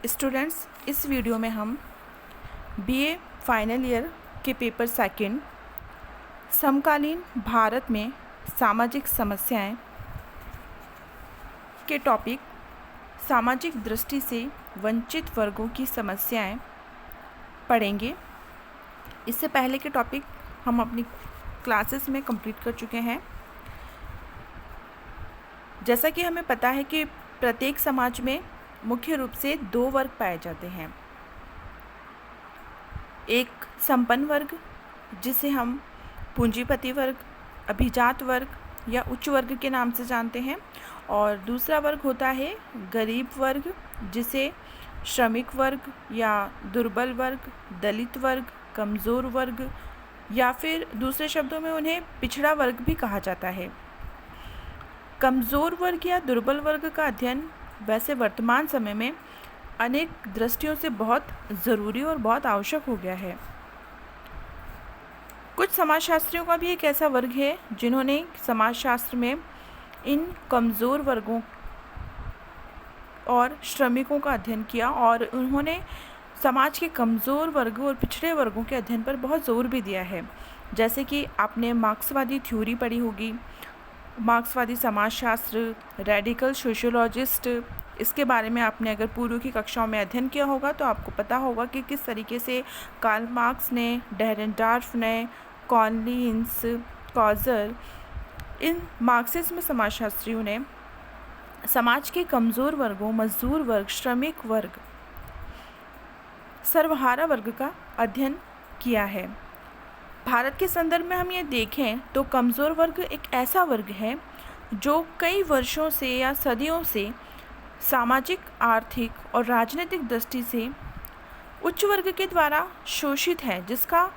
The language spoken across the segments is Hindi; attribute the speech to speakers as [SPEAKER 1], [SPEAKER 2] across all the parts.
[SPEAKER 1] स्टूडेंट्स, इस वीडियो में हम बीए फाइनल ईयर के पेपर सेकंड समकालीन भारत में सामाजिक समस्याएं के टॉपिक सामाजिक दृष्टि से वंचित वर्गों की समस्याएं पढ़ेंगे। इससे पहले के टॉपिक हम अपनी क्लासेस में कंप्लीट कर चुके हैं। जैसा कि हमें पता है कि प्रत्येक समाज में मुख्य रूप से दो वर्ग पाए जाते हैं। एक संपन्न वर्ग जिसे हम पूंजीपति वर्ग, अभिजात वर्ग या उच्च वर्ग के नाम से जानते हैं, और दूसरा वर्ग होता है गरीब वर्ग जिसे श्रमिक वर्ग या दुर्बल वर्ग, दलित वर्ग, कमज़ोर वर्ग या फिर दूसरे शब्दों में उन्हें पिछड़ा वर्ग भी कहा जाता है। कमज़ोर वर्ग या दुर्बल वर्ग का अध्ययन वैसे वर्तमान समय में अनेक दृष्टियों से बहुत ज़रूरी और बहुत आवश्यक हो गया है। कुछ समाजशास्त्रियों का भी एक ऐसा वर्ग है जिन्होंने समाजशास्त्र में इन कमज़ोर वर्गों और श्रमिकों का अध्ययन किया और उन्होंने समाज के कमज़ोर वर्गों और पिछड़े वर्गों के अध्ययन पर बहुत ज़ोर भी दिया है। जैसे कि आपने मार्क्सवादी थ्योरी पढ़ी होगी, मार्क्सवादी समाजशास्त्र, रेडिकल सोशियोलॉजिस्ट, इसके बारे में आपने अगर पूर्व की कक्षाओं में अध्ययन किया होगा तो आपको पता होगा कि किस तरीके से कार्ल मार्क्स ने, डेरेनडार्फ ने, कॉलिंस, कॉजर, इन मार्क्सिज्म समाजशास्त्रियों ने समाज के कमज़ोर वर्गों, मजदूर वर्ग, श्रमिक वर्ग, सर्वहारा वर्ग का अध्ययन किया है। भारत के संदर्भ में हम ये देखें तो कमज़ोर वर्ग एक ऐसा वर्ग है जो कई वर्षों से या सदियों से सामाजिक, आर्थिक और राजनीतिक दृष्टि से उच्च वर्ग के द्वारा शोषित है, जिसका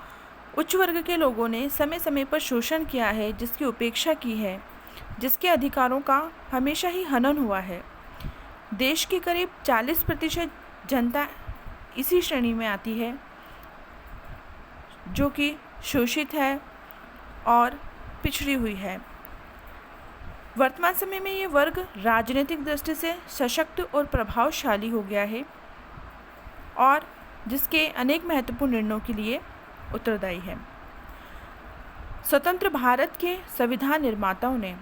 [SPEAKER 1] उच्च वर्ग के लोगों ने समय समय पर शोषण किया है, जिसकी उपेक्षा की है, जिसके अधिकारों का हमेशा ही हनन हुआ है। देश की करीब 40% जनता इसी श्रेणी में आती है जो कि शोषित है और पिछड़ी हुई है। वर्तमान समय में ये वर्ग राजनीतिक दृष्टि से सशक्त और प्रभावशाली हो गया है और जिसके अनेक महत्वपूर्ण निर्णयों के लिए उत्तरदायी है। स्वतंत्र भारत के संविधान निर्माताओं ने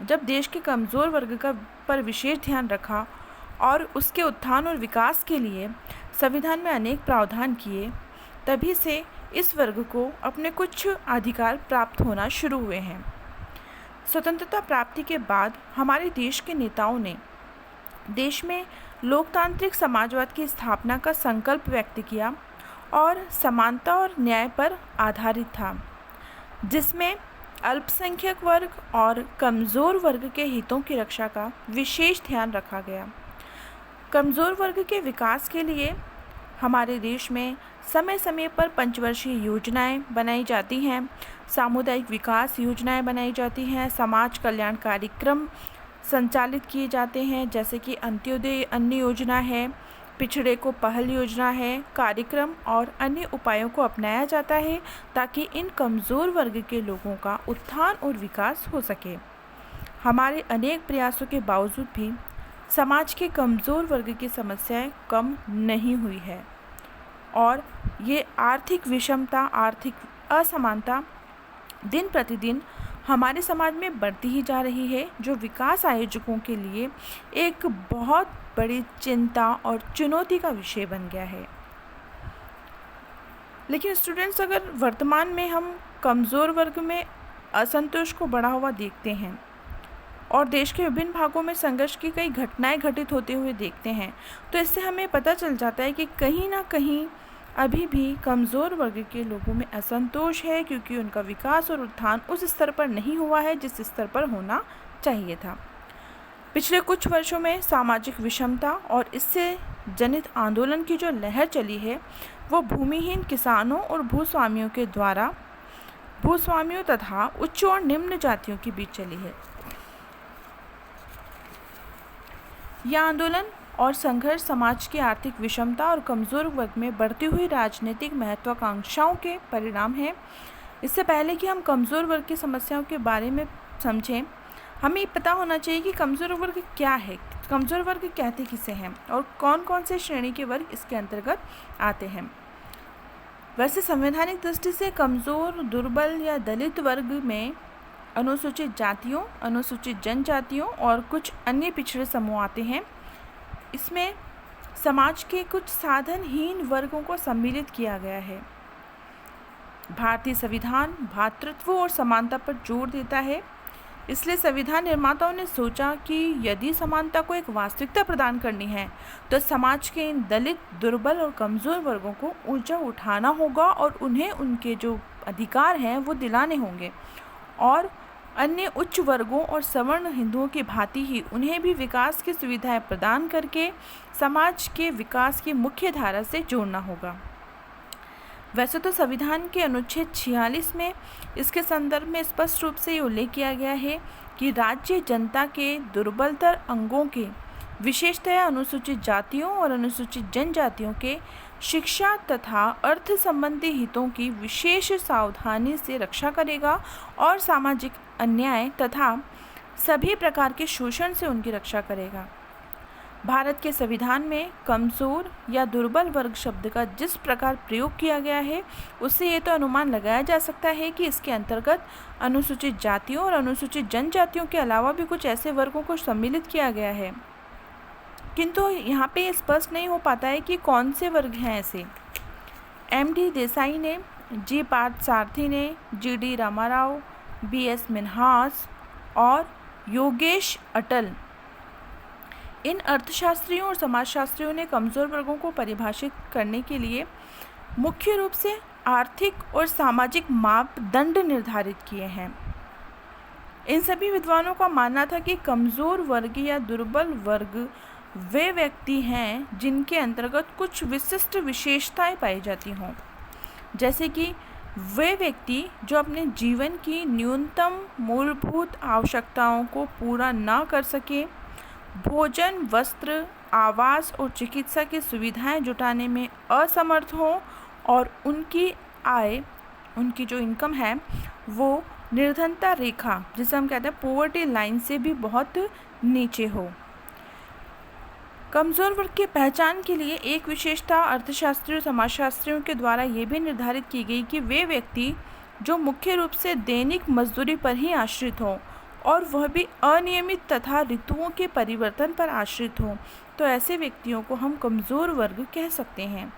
[SPEAKER 1] जब देश के कमज़ोर वर्ग पर विशेष ध्यान रखा और उसके उत्थान और विकास के लिए संविधान में अनेक प्रावधान किए, तभी से इस वर्ग को अपने कुछ अधिकार प्राप्त होना शुरू हुए हैं। स्वतंत्रता प्राप्ति के बाद हमारे देश के नेताओं ने देश में लोकतांत्रिक समाजवाद की स्थापना का संकल्प व्यक्त किया और समानता और न्याय पर आधारित था, जिसमें अल्पसंख्यक वर्ग और कमज़ोर वर्ग के हितों की रक्षा का विशेष ध्यान रखा गया। कमज़ोर वर्ग के विकास के लिए हमारे देश में समय समय पर पंचवर्षीय योजनाएं बनाई जाती हैं, सामुदायिक विकास योजनाएं बनाई जाती हैं, समाज कल्याण कार्यक्रम संचालित किए जाते हैं, जैसे कि अंत्योदय अन्न योजना है, पिछड़े को पहल योजना है, कार्यक्रम और अन्य उपायों को अपनाया जाता है ताकि इन कमज़ोर वर्ग के लोगों का उत्थान और विकास हो सके। हमारे अनेक प्रयासों के बावजूद भी समाज के कमज़ोर वर्ग की समस्याएं कम नहीं हुई है और ये आर्थिक विषमता, आर्थिक असमानता दिन प्रतिदिन हमारे समाज में बढ़ती ही जा रही है, जो विकास आयोजकों के लिए एक बहुत बड़ी चिंता और चुनौती का विषय बन गया है। लेकिन स्टूडेंट्स, अगर वर्तमान में हम कमज़ोर वर्ग में असंतोष को बढ़ा हुआ देखते हैं और देश के विभिन्न भागों में संघर्ष की कई घटनाएं घटित होते हुए देखते हैं, तो इससे हमें पता चल जाता है कि कहीं ना कहीं अभी भी कमज़ोर वर्ग के लोगों में असंतोष है, क्योंकि उनका विकास और उत्थान उस स्तर पर नहीं हुआ है जिस स्तर पर होना चाहिए था। पिछले कुछ वर्षों में सामाजिक विषमता और इससे जनित आंदोलन की जो लहर चली है, वो भूमिहीन किसानों और भूस्वामियों के द्वारा भूस्वामियों तथा उच्च और निम्न जातियों के बीच चली है। यह आंदोलन और संघर्ष समाज की आर्थिक विषमता और कमज़ोर वर्ग में बढ़ती हुई राजनीतिक महत्वाकांक्षाओं के परिणाम हैं। इससे पहले कि हम कमज़ोर वर्ग की समस्याओं के बारे में समझें, हमें पता होना चाहिए कि कमज़ोर वर्ग क्या है, कमज़ोर वर्ग कहते किसे हैं और कौन कौन से श्रेणी के वर्ग इसके अंतर्गत आते हैं। वैसे संवैधानिक दृष्टि से कमज़ोर, दुर्बल या दलित वर्ग में अनुसूचित जातियों, अनुसूचित जनजातियों और कुछ अन्य पिछड़े समूह आते हैं। इसमें समाज के कुछ साधनहीन वर्गों को सम्मिलित किया गया है। भारतीय संविधान भ्रातृत्व और समानता पर जोर देता है, इसलिए संविधान निर्माताओं ने सोचा कि यदि समानता को एक वास्तविकता प्रदान करनी है तो समाज के इन दलित, दुर्बल और कमज़ोर वर्गों को ऊंचा उठाना होगा और उन्हें उनके जो अधिकार हैं वो दिलाने होंगे और अन्य उच्च वर्गों और सवर्ण हिंदुओं की भांति ही उन्हें भी विकास की सुविधाएं प्रदान करके समाज के विकास की मुख्य धारा से जोड़ना होगा। वैसे तो संविधान के अनुच्छेद 46 में इसके संदर्भ में स्पष्ट रूप से ये उल्लेख किया गया है कि राज्य जनता के दुर्बलतर अंगों के, विशेषतया अनुसूचित जातियों और अनुसूचित जनजातियों के शिक्षा तथा अर्थ संबंधी हितों की विशेष सावधानी से रक्षा करेगा और सामाजिक अन्याय तथा सभी प्रकार के शोषण से उनकी रक्षा करेगा। भारत के संविधान में कमज़ोर या दुर्बल वर्ग शब्द का जिस प्रकार प्रयोग किया गया है उससे ये तो अनुमान लगाया जा सकता है कि इसके अंतर्गत अनुसूचित जातियों और अनुसूचित जनजातियों के अलावा भी कुछ ऐसे वर्गों को सम्मिलित किया गया है, किंतु यहाँ पे स्पष्ट नहीं हो पाता है कि कौन से वर्ग हैं ऐसे। M.D. देसाई ने, G. पार्थ सारथी ने, G.D. रामाराव, B.S. मिन्हास और योगेश अटल, इन अर्थशास्त्रियों और समाजशास्त्रियों ने कमज़ोर वर्गों को परिभाषित करने के लिए मुख्य रूप से आर्थिक और सामाजिक मापदंड निर्धारित किए हैं। इन सभी विद्वानों का मानना था कि कमज़ोर वर्ग या दुर्बल वर्ग वे व्यक्ति हैं जिनके अंतर्गत कुछ विशिष्ट विशेषताएं पाई जाती हों, जैसे कि वे व्यक्ति जो अपने जीवन की न्यूनतम मूलभूत आवश्यकताओं को पूरा न कर सके, भोजन, वस्त्र, आवास और चिकित्सा की सुविधाएं जुटाने में असमर्थ हों और उनकी आय, उनकी जो इनकम है वो निर्धनता रेखा, जिसे हम कहते हैं पॉवर्टी लाइन से भी बहुत नीचे हो। कमज़ोर वर्ग की पहचान के लिए एक विशेषता अर्थशास्त्रियों और समाजशास्त्रियों के द्वारा ये भी निर्धारित की गई कि वे व्यक्ति जो मुख्य रूप से दैनिक मजदूरी पर ही आश्रित हों और वह भी अनियमित तथा ऋतुओं के परिवर्तन पर आश्रित हों, तो ऐसे व्यक्तियों को हम कमज़ोर वर्ग कह सकते हैं।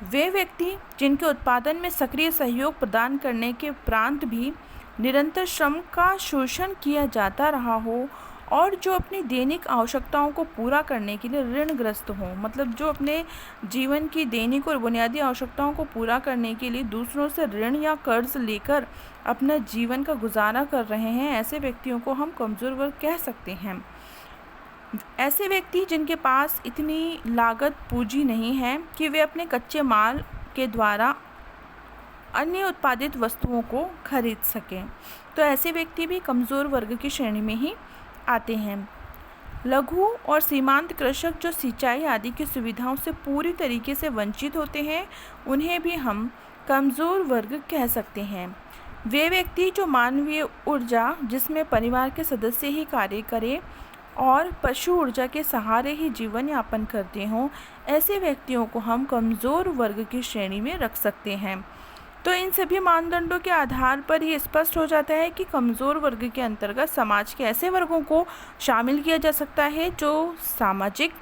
[SPEAKER 1] वे व्यक्ति जिनके उत्पादन में सक्रिय सहयोग प्रदान करने के उपरांत भी निरंतर श्रम का शोषण किया जाता रहा हो और जो अपनी दैनिक आवश्यकताओं को पूरा करने के लिए ऋणग्रस्त हों, मतलब जो अपने जीवन की दैनिक और बुनियादी आवश्यकताओं को पूरा करने के लिए दूसरों से ऋण या कर्ज लेकर अपना जीवन का गुजारा कर रहे हैं, ऐसे व्यक्तियों को हम कमज़ोर वर्ग कह सकते हैं। ऐसे व्यक्ति जिनके पास इतनी लागत पूंजी नहीं है कि वे अपने कच्चे माल के द्वारा अन्य उत्पादित वस्तुओं को खरीद सकें, तो ऐसे व्यक्ति भी कमज़ोर वर्ग की श्रेणी में ही आते हैं। लघु और सीमांत कृषक जो सिंचाई आदि की सुविधाओं से पूरी तरीके से वंचित होते हैं, उन्हें भी हम कमज़ोर वर्ग कह सकते हैं। वे व्यक्ति जो मानवीय ऊर्जा, जिसमें परिवार के सदस्य ही कार्य करें और पशु ऊर्जा के सहारे ही जीवन यापन करते हों, ऐसे व्यक्तियों को हम कमज़ोर वर्ग की श्रेणी में रख सकते हैं। तो इन सभी मानदंडों के आधार पर ये स्पष्ट हो जाता है कि कमज़ोर वर्ग के अंतर्गत समाज के ऐसे वर्गों को शामिल किया जा सकता है जो सामाजिक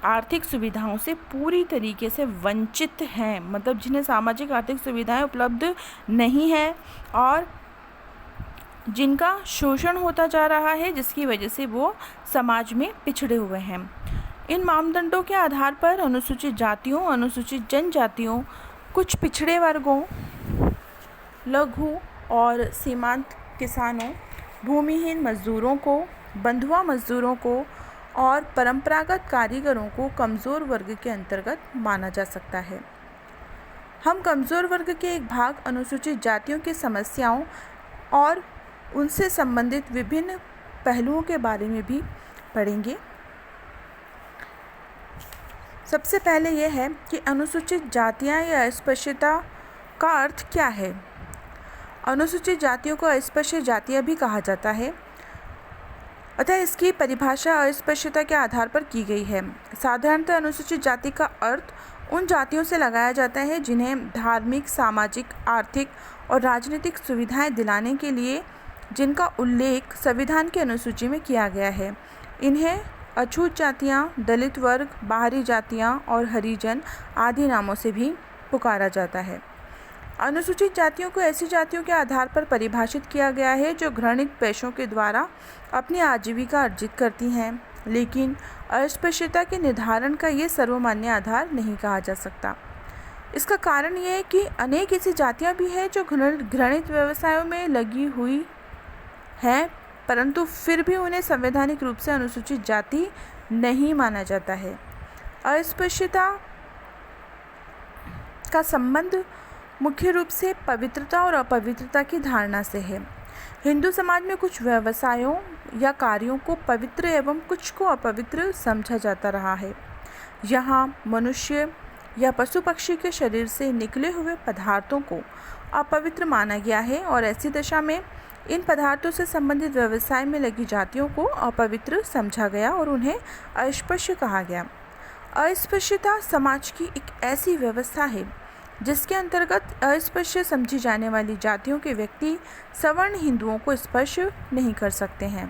[SPEAKER 1] आर्थिक सुविधाओं से पूरी तरीके से वंचित हैं, मतलब जिन्हें सामाजिक आर्थिक सुविधाएं उपलब्ध नहीं है और जिनका शोषण होता जा रहा है, जिसकी वजह से वो समाज में पिछड़े हुए हैं। इन मानदंडों के आधार पर अनुसूचित जातियों, अनुसूचित जनजातियों, कुछ पिछड़े वर्गों, लघु और सीमांत किसानों, भूमिहीन मजदूरों को, बंधुआ मजदूरों को और परंपरागत कारीगरों को कमज़ोर वर्ग के अंतर्गत माना जा सकता है। हम कमज़ोर वर्ग के एक भाग अनुसूचित जातियों की समस्याओं और उनसे संबंधित विभिन्न पहलुओं के बारे में भी पढ़ेंगे। सबसे पहले यह है कि अनुसूचित जातियां या अस्पृश्यता का अर्थ क्या है। अनुसूचित जातियों को अस्पृश्य जातियाँ भी कहा जाता है, अतः इसकी परिभाषा अस्पृश्यता के आधार पर की गई है। साधारणतः अनुसूचित जाति का अर्थ उन जातियों से लगाया जाता है जिन्हें धार्मिक, सामाजिक, आर्थिक और राजनीतिक सुविधाएं दिलाने के लिए जिनका उल्लेख संविधान की अनुसूची में किया गया है। इन्हें अछूत जातियाँ, दलित वर्ग, बाहरी जातियाँ और हरिजन आदि नामों से भी पुकारा जाता है। अनुसूचित जातियों को ऐसी जातियों के आधार पर परिभाषित किया गया है जो घृणित पेशों के द्वारा अपनी आजीविका अर्जित करती हैं, लेकिन अस्पृश्यता के निर्धारण का ये सर्वमान्य आधार नहीं कहा जा सकता। इसका कारण ये है कि अनेक ऐसी जातियाँ भी हैं जो घृणित व्यवसायों में लगी हुई हैं, परंतु फिर भी उन्हें संवैधानिक रूप से अनुसूचित जाति नहीं माना जाता है। अस्पृश्यता का संबंध मुख्य रूप से पवित्रता और अपवित्रता की धारणा से है। हिंदू समाज में कुछ व्यवसायों या कार्यों को पवित्र एवं कुछ को अपवित्र समझा जाता रहा है। यहाँ मनुष्य या पशु पक्षी के शरीर से निकले हुए पदार्थों को अपवित्र माना गया है और ऐसी दशा में इन पदार्थों से संबंधित व्यवसाय में लगी जातियों को अपवित्र समझा गया और उन्हें अस्पृश्य कहा गया। अस्पृश्यता समाज की एक ऐसी व्यवस्था है जिसके अंतर्गत अस्पृश्य समझी जाने वाली जातियों के व्यक्ति सवर्ण हिंदुओं को स्पर्श नहीं कर सकते हैं।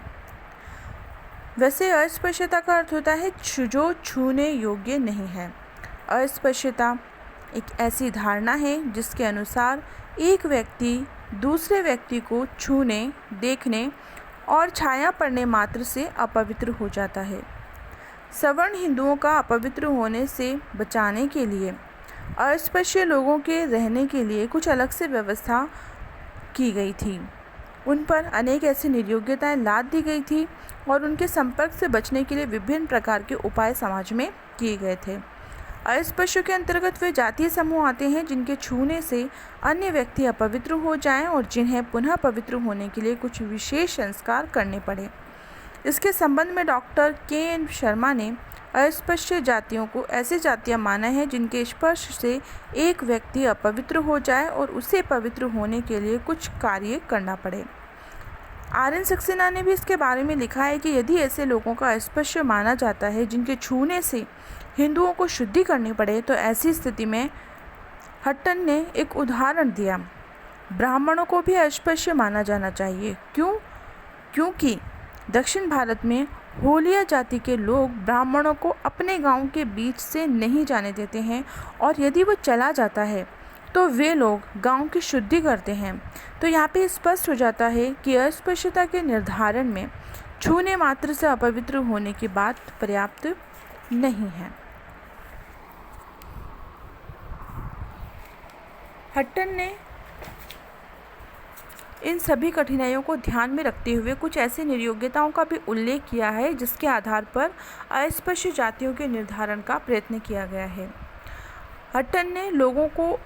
[SPEAKER 1] वैसे अस्पृश्यता का अर्थ होता है जो छूने योग्य नहीं है। अस्पृश्यता एक ऐसी धारणा है जिसके अनुसार एक व्यक्ति दूसरे व्यक्ति को छूने, देखने और छाया पड़ने मात्र से अपवित्र हो जाता है। सवर्ण हिंदुओं का अपवित्र होने से बचाने के लिए अस्पृश्य लोगों के रहने के लिए कुछ अलग से व्यवस्था की गई थी। उन पर अनेक ऐसी निर्योग्यताएं लाद दी गई थी और उनके संपर्क से बचने के लिए विभिन्न प्रकार के उपाय समाज में किए गए थे। अस्पृश्यों के अंतर्गत वे जातीय समूह आते हैं जिनके छूने से अन्य व्यक्ति अपवित्र हो जाएं और जिन्हें पुनः पवित्र होने के लिए कुछ विशेष संस्कार करने पड़े। इसके संबंध में डॉक्टर के.एन. शर्मा ने अस्पृश्य जातियों को ऐसी जातियां माना है जिनके स्पर्श से एक व्यक्ति अपवित्र हो जाए और उसे पवित्र होने के लिए कुछ कार्य करना पड़े। आर.एन. सक्सेना ने भी इसके बारे में लिखा है कि यदि ऐसे लोगों का अस्पृश्य माना जाता है जिनके छूने से हिंदुओं को शुद्धि करनी पड़े, तो ऐसी स्थिति में हट्टन ने एक उदाहरण दिया। ब्राह्मणों को भी अस्पृश्य माना जाना चाहिए। क्योंकि दक्षिण भारत में होलिया जाति के लोग ब्राह्मणों को अपने गांव के बीच से नहीं जाने देते हैं और यदि वो चला जाता है तो वे लोग गांव की शुद्धि करते हैं। तो यहाँ पे स्पष्ट हो जाता है कि अस्पृश्यता के निर्धारण में छूने मात्र से अपवित्र होने की बात पर्याप्त नहीं है। हट्टन ने इन सभी कठिनाइयों को ध्यान में रखते हुए कुछ ऐसी निर्योग्यताओं का भी उल्लेख किया है जिसके आधार पर अस्पृश्य जातियों के निर्धारण का प्रयत्न किया गया है। हट्टन ने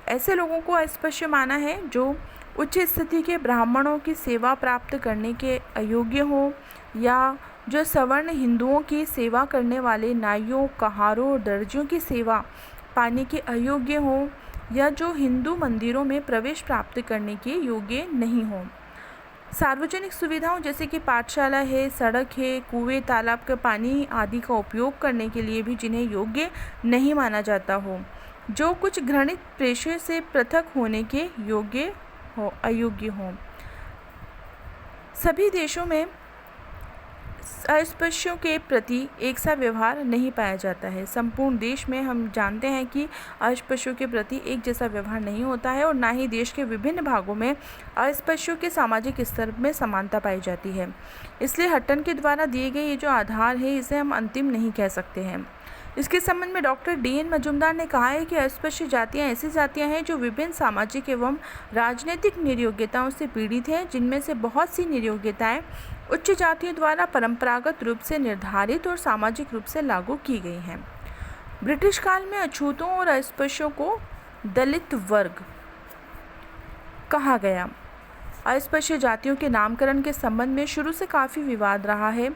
[SPEAKER 1] ऐसे लोगों को अस्पृश्य माना है जो उच्च स्थिति के ब्राह्मणों की सेवा प्राप्त करने के अयोग्य हों, या जो सवर्ण हिंदुओं की सेवा करने वाले नाइयों, कहारों और दर्जियों की सेवा पाने के अयोग्य हों, या जो हिंदू मंदिरों में प्रवेश प्राप्त करने के योग्य नहीं हों। सार्वजनिक सुविधाओं जैसे कि पाठशाला है, सड़क है, कुएं, तालाब का पानी आदि का उपयोग करने के लिए भी जिन्हें योग्य नहीं माना जाता हो, जो कुछ घृणित पेशे से पृथक होने के अयोग्य हों। सभी देशों में अस्पृश्यों के प्रति एक सा व्यवहार नहीं पाया जाता है। संपूर्ण देश में हम जानते हैं कि अस्पृश्यों के प्रति एक जैसा व्यवहार नहीं होता है और ना ही देश के विभिन्न भागों में अस्पृश्यों के सामाजिक स्तर में समानता पाई जाती है। इसलिए हट्टन के द्वारा दिए गए ये जो आधार है इसे हम अंतिम नहीं कह सकते हैं। इसके संबंध में डॉक्टर डी.एन. मजुमदार ने कहा है कि अस्पृश्य जातियाँ ऐसी जातियाँ हैं जो विभिन्न सामाजिक एवं राजनीतिक निर्योग्यताओं से पीड़ित हैं, जिनमें से बहुत सी निर्योग्यताएं उच्च जातियों द्वारा परंपरागत रूप से निर्धारित और सामाजिक रूप से लागू की गई हैं। ब्रिटिश काल में अछूतों और अस्पृश्यों को दलित वर्ग कहा गया। अस्पृश्य जातियों के नामकरण के संबंध में शुरू से काफ़ी विवाद रहा है।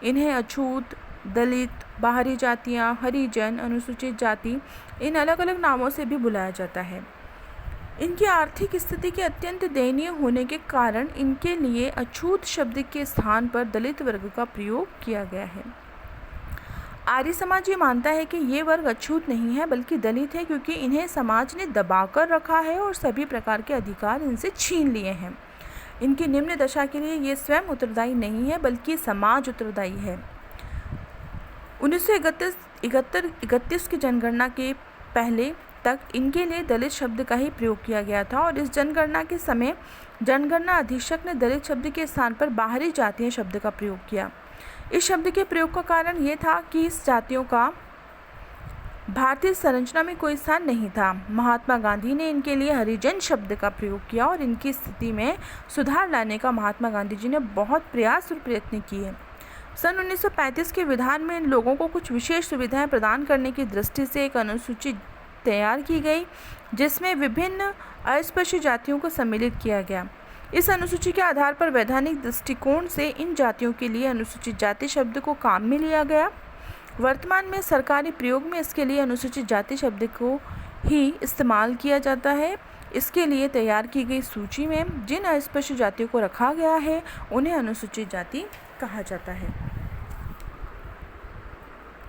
[SPEAKER 1] इन्हें अछूत, दलित, बाहरी जातियाँ, हरिजन, अनुसूचित जाति इन अलग अलग नामों से भी बुलाया जाता है। इनकी आर्थिक स्थिति के अत्यंत दयनीय होने के कारण इनके लिए अछूत शब्द के स्थान पर दलित वर्ग का प्रयोग किया गया है। आर्य समाज ये मानता है कि ये वर्ग अछूत नहीं है बल्कि दलित है, क्योंकि इन्हें समाज ने दबाकर रखा है और सभी प्रकार के अधिकार इनसे छीन लिए हैं। इनकी निम्न दशा के लिए ये स्वयं उत्तरदायी नहीं है बल्कि समाज उत्तरदायी है। 1931 की जनगणना के पहले तक इनके लिए दलित शब्द का ही प्रयोग किया गया था और इस जनगणना के समय जनगणना अधीक्षक ने दलित शब्द के स्थान पर बाहरी जातीय शब्द का प्रयोग किया। इस शब्द के प्रयोग का कारण ये था कि इस जातियों का भारतीय संरचना में कोई स्थान नहीं था। महात्मा गांधी ने इनके लिए हरिजन शब्द का प्रयोग किया और इनकी स्थिति में सुधार लाने का महात्मा गांधी जी ने बहुत प्रयास और प्रयत्न किए। सन 1935 के विधान में इन लोगों को कुछ विशेष सुविधाएं प्रदान करने की दृष्टि से एक अनुसूची तैयार की गई, जिसमें विभिन्न अस्पृश्य जातियों को सम्मिलित किया गया। इस अनुसूची के आधार पर वैधानिक दृष्टिकोण से इन जातियों के लिए अनुसूचित जाति शब्द को काम में लिया गया। वर्तमान में सरकारी प्रयोग में इसके लिए अनुसूचित जाति शब्द को ही इस्तेमाल किया जाता है। इसके लिए तैयार की गई सूची में जिन अस्पृश्य जातियों को रखा गया है उन्हें अनुसूचित जाति कहा जाता है।